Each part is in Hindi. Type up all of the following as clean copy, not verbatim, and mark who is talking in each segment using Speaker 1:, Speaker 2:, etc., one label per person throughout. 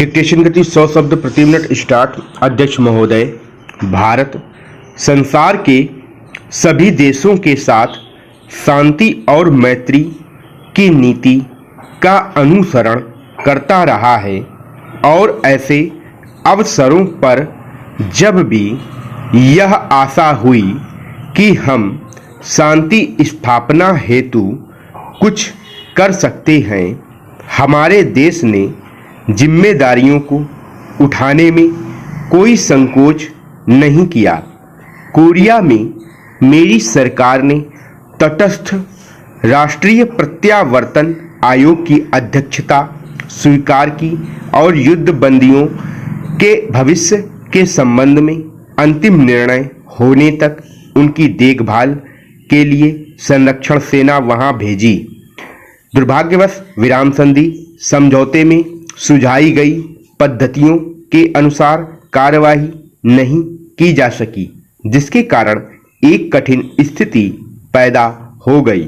Speaker 1: डिक्टेशन गति 100 शब्द प्रति मिनट स्टार्ट। अध्यक्ष महोदय, भारत संसार के सभी देशों के साथ शांति और मैत्री की नीति का अनुसरण करता रहा है और ऐसे अवसरों पर जब भी यह आशा हुई कि हम शांति स्थापना हेतु कुछ कर सकते हैं, हमारे देश ने जिम्मेदारियों को उठाने में कोई संकोच नहीं किया। कोरिया में मेरी सरकार ने तटस्थ राष्ट्रीय प्रत्यावर्तन आयोग की अध्यक्षता स्वीकार की और युद्ध बंदियों के भविष्य के संबंध में अंतिम निर्णय होने तक उनकी देखभाल के लिए संरक्षण सेना वहां भेजी। दुर्भाग्यवश विराम संधि समझौते में सुझाई गई पद्धतियों के अनुसार कार्यवाही नहीं की जा सकी, जिसके कारण एक कठिन स्थिति पैदा हो गई।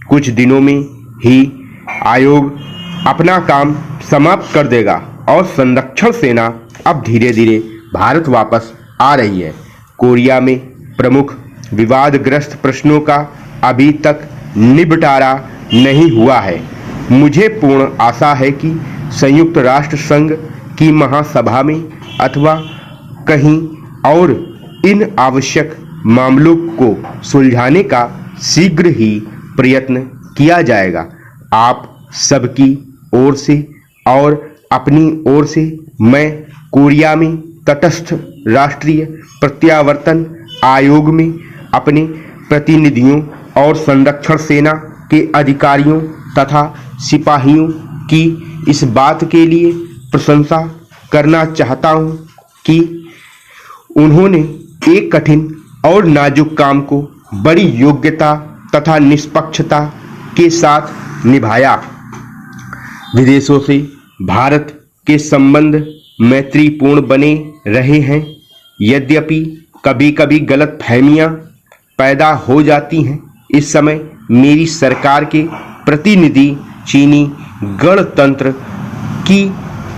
Speaker 1: कुछ दिनों में ही आयोग अपना काम समाप्त कर देगा और संरक्षण सेना अब धीरे धीरे भारत वापस आ रही है। कोरिया में प्रमुख विवादग्रस्त प्रश्नों का अभी तक निपटारा नहीं हुआ है। मुझे पूर्ण आशा है कि संयुक्त राष्ट्र संघ की महासभा में अथवा कहीं और इन आवश्यक मामलों को सुलझाने का शीघ्र ही प्रयत्न किया जाएगा। आप सबकी ओर से और अपनी ओर से मैं कोरिया में तटस्थ राष्ट्रीय प्रत्यावर्तन आयोग में अपने प्रतिनिधियों और संरक्षण सेना के अधिकारियों तथा सिपाहियों की इस बात के लिए प्रशंसा करना चाहता हूं कि उन्होंने एक कठिन और नाजुक काम को बड़ी योग्यता तथा निष्पक्षता के साथ निभाया। विदेशों से भारत के संबंध मैत्रीपूर्ण बने रहे हैं, यद्यपि कभी-कभी गलतफहमियां पैदा हो जाती हैं। इस समय मेरी सरकार के प्रतिनिधि चीनी गणतंत्र की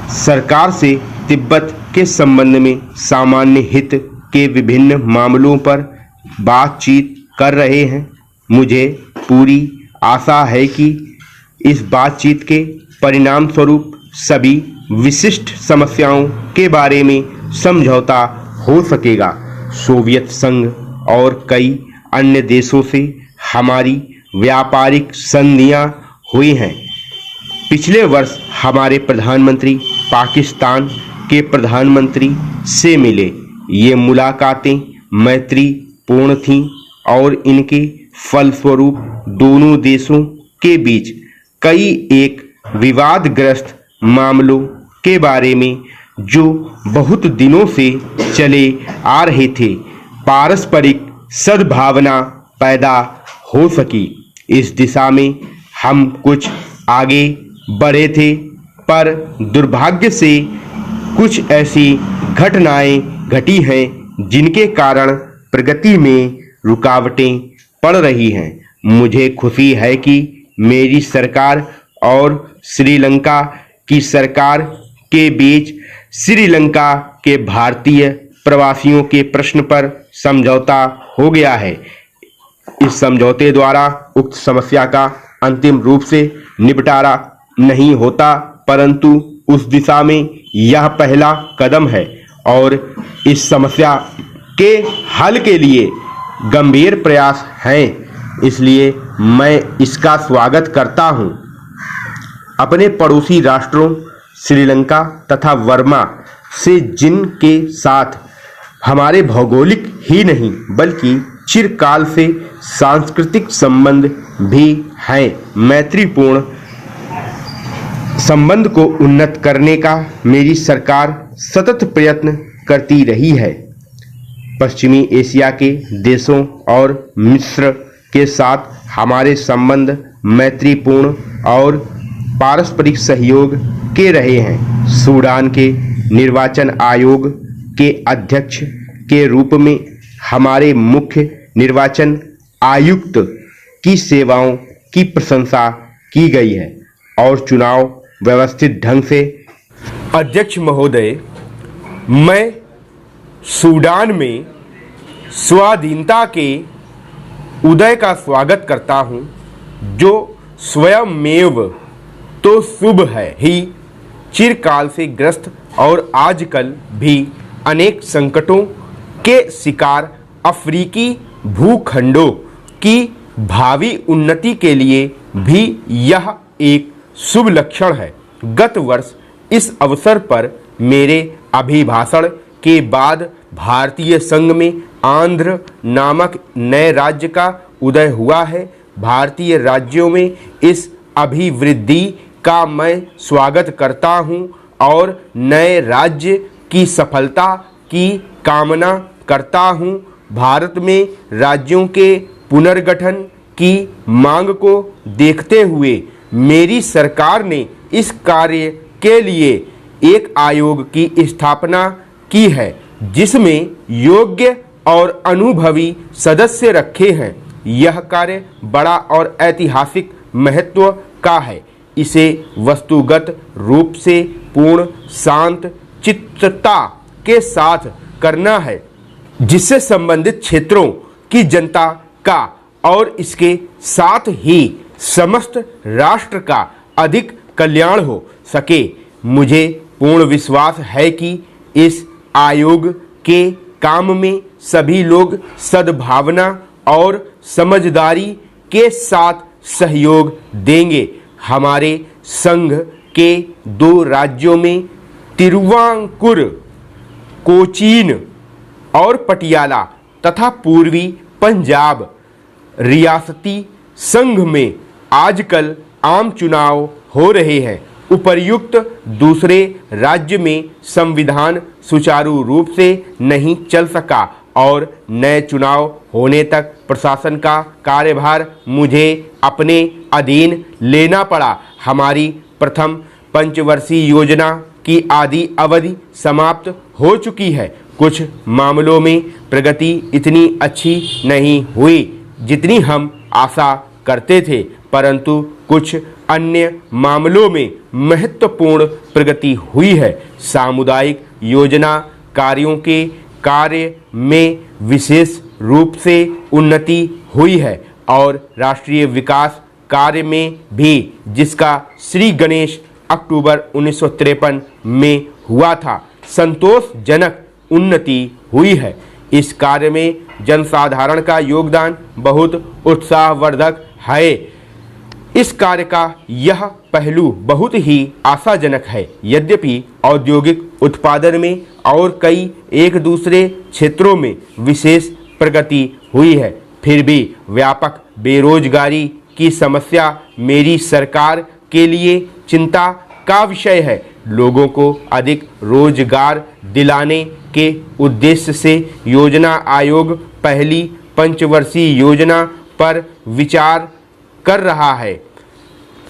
Speaker 1: सरकार से तिब्बत के संबंध में सामान्य हित के विभिन्न मामलों पर बातचीत कर रहे हैं। मुझे पूरी आशा है कि इस बातचीत के परिणाम स्वरूप सभी विशिष्ट समस्याओं के बारे में समझौता हो सकेगा। सोवियत संघ और कई अन्य देशों से हमारी व्यापारिक संधियां हुई हैं। पिछले वर्ष हमारे प्रधानमंत्री पाकिस्तान के प्रधानमंत्री से मिले। ये मुलाकातें मैत्रीपूर्ण थीं और इनके फलस्वरूप दोनों देशों के बीच कई एक विवादग्रस्त मामलों के बारे में जो बहुत दिनों से चले आ रहे थे, पारस्परिक सद्भावना पैदा हो सकी। इस दिशा में हम कुछ आगे बढ़े थे, पर दुर्भाग्य से कुछ ऐसी घटनाएं घटी हैं जिनके कारण प्रगति में रुकावटें पड़ रही हैं। मुझे खुशी है कि मेरी सरकार और श्रीलंका की सरकार के बीच श्रीलंका के भारतीय प्रवासियों के प्रश्न पर समझौता हो गया है। इस समझौते द्वारा उक्त समस्या का अंतिम रूप से निपटारा नहीं होता, परंतु उस दिशा में यह पहला कदम है और इस समस्या के हल के लिए गंभीर प्रयास हैं। इसलिए मैं इसका स्वागत करता हूं। अपने पड़ोसी राष्ट्रों श्रीलंका तथा वर्मा से जिनके साथ हमारे भौगोलिक ही नहीं बल्कि चिरकाल से सांस्कृतिक संबंध भी हैं, मैत्रीपूर्ण संबंध को उन्नत करने का मेरी सरकार सतत प्रयत्न करती रही है। पश्चिमी एशिया के देशों और मिस्र के साथ हमारे संबंध मैत्रीपूर्ण और पारस्परिक सहयोग के रहे हैं। सूडान के निर्वाचन आयोग के अध्यक्ष के रूप में हमारे मुख्य निर्वाचन आयुक्त की सेवाओं की प्रशंसा की गई है और चुनाव व्यवस्थित ढंग से अध्यक्ष महोदय, मैं सूडान में स्वाधीनता के उदय का स्वागत करता हूं, जो स्वयमेव तो शुभ है ही, चिरकाल से ग्रस्त और आजकल भी अनेक संकटों के शिकार अफ्रीकी भूखंडों की भावी उन्नति के लिए भी यह एक शुभ लक्षण है। गत वर्ष इस अवसर पर मेरे अभिभाषण के बाद भारतीय संघ में आंध्र नामक नए राज्य का उदय हुआ है। भारतीय राज्यों में इस अभिवृद्धि का मैं स्वागत करता हूं और नए राज्य की सफलता की कामना करता हूं। भारत में राज्यों के पुनर्गठन की मांग को देखते हुए मेरी सरकार ने इस कार्य के लिए एक आयोग की स्थापना की है, जिसमें योग्य और अनुभवी सदस्य रखे हैं। यह कार्य बड़ा और ऐतिहासिक महत्व का है। इसे वस्तुगत रूप से पूर्ण शांत चित्तता के साथ करना है, जिससे संबंधित क्षेत्रों की जनता का और इसके साथ ही समस्त राष्ट्र का अधिक कल्याण हो सके। मुझे पूर्ण विश्वास है कि इस आयोग के काम में सभी लोग सद्भावना और समझदारी के साथ सहयोग देंगे। हमारे संघ के 2 राज्यों में तिरुवांकुर, कोचीन और पटियाला तथा पूर्वी पंजाब रियासती संघ में आजकल आम चुनाव हो रहे हैं। उपर्युक्त दूसरे राज्य में संविधान सुचारू रूप से नहीं चल सका और नए चुनाव होने तक प्रशासन का कार्यभार मुझे अपने अधीन लेना पड़ा। हमारी प्रथम पंचवर्षीय योजना की आदि अवधि समाप्त हो चुकी है। कुछ मामलों में प्रगति इतनी अच्छी नहीं हुई जितनी हम आशा करते थे, परंतु कुछ अन्य मामलों में महत्वपूर्ण प्रगति हुई है। सामुदायिक योजना कार्यों के कार्य में विशेष रूप से उन्नति हुई है और राष्ट्रीय विकास कार्य में भी, जिसका श्री गणेश अक्टूबर 1953 में हुआ था, संतोषजनक उन्नति हुई है। इस कार्य में जनसाधारण का योगदान बहुत उत्साहवर्धक है। इस कार्य का यह पहलू बहुत ही आशाजनक है। यद्यपि औद्योगिक उत्पादन में और कई एक दूसरे क्षेत्रों में विशेष प्रगति हुई है, फिर भी व्यापक बेरोजगारी की समस्या मेरी सरकार के लिए चिंता का विषय है। लोगों को अधिक रोजगार दिलाने के उद्देश्य से योजना आयोग पहली पंचवर्षीय योजना पर विचार कर रहा है।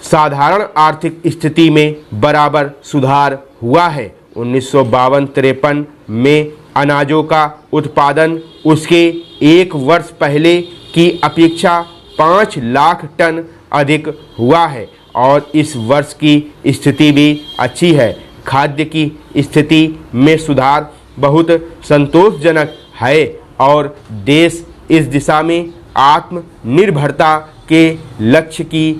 Speaker 1: साधारण आर्थिक स्थिति में बराबर सुधार हुआ है। 1952-53 में अनाजों का उत्पादन उसके एक वर्ष पहले की अपेक्षा 5 लाख टन अधिक हुआ है और इस वर्ष की स्थिति भी अच्छी है। खाद्य की स्थिति में सुधार बहुत संतोषजनक है और देश इस दिशा में आत्मनिर्भरता के लक्ष्य की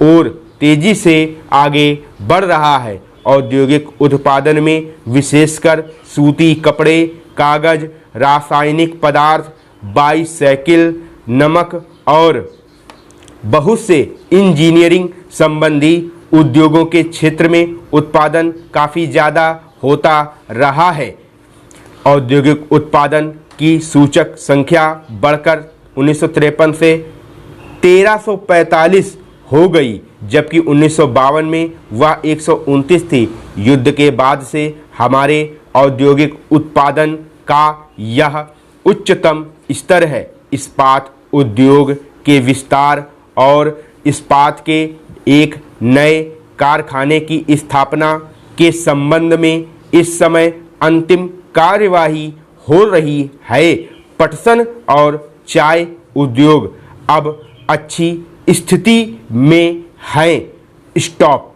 Speaker 1: ओर तेजी से आगे बढ़ रहा है। औद्योगिक उत्पादन में विशेषकर सूती कपड़े, कागज, रासायनिक पदार्थ, बाईसाइकिल, नमक और बहुत से इंजीनियरिंग संबंधी उद्योगों के क्षेत्र में उत्पादन काफ़ी ज़्यादा होता रहा है। औद्योगिक उत्पादन की सूचक संख्या बढ़कर 1953 से 1345 हो गई, जबकि 1952 में वह 129 थी। युद्ध के बाद से हमारे औद्योगिक उत्पादन का यह उच्चतम स्तर है। इस्पात उद्योग के विस्तार और इस्पात के एक नए कारखाने की स्थापना के संबंध में इस समय अंतिम कार्यवाही हो रही है। पटसन और चाय उद्योग अब अच्छी स्थिति में हैं। स्टॉप।